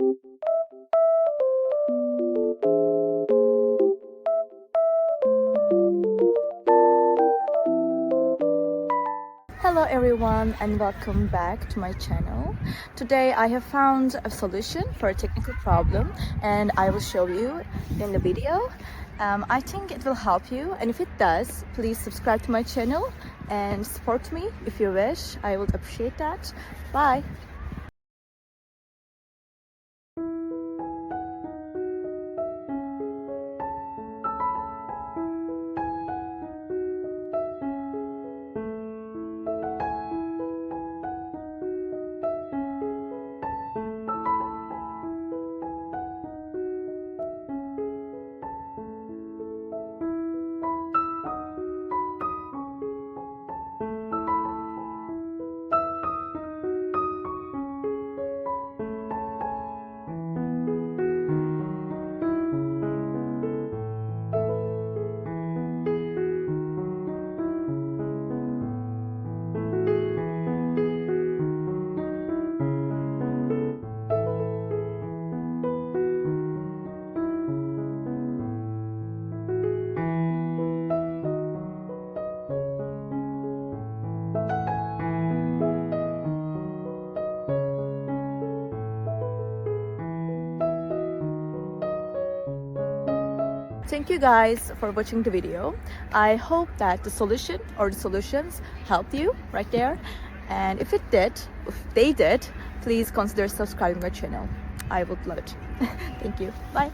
Hello everyone and welcome back to my channel. Today I have found a solution for a technical problem and I will show you in the video. I think it will help you, and if it does, please subscribe to my channel and support me if you wish. I would appreciate that. Bye! Thank you guys for watching the video. I hope that the solution or the solutions helped you right there. And if they did, please consider subscribing my channel. I would love it. Thank you. Bye.